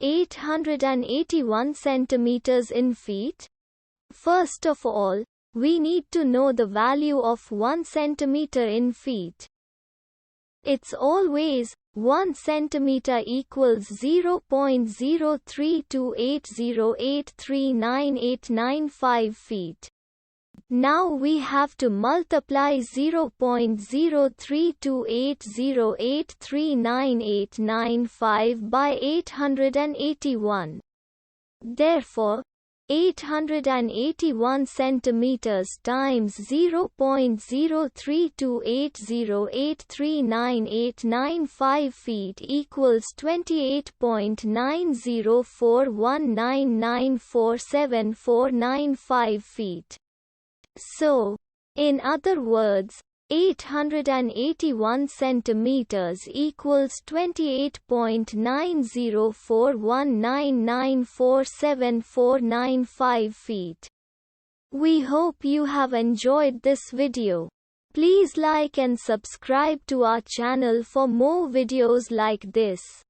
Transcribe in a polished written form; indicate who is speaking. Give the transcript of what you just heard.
Speaker 1: 881 centimeters in feet? First of all, we need to know the value of 1 centimeter in feet. It's always 1 centimeter equals 0.03280839895 feet. Now we have to multiply 0.03280839895 by 881. Therefore, 881 centimeters times 0.03280839895 feet equals 28.904199479495 feet. So, in other words, 881 centimeters equals 28.904199479495 feet. We hope you have enjoyed this video. Please like and subscribe to our channel for more videos like this.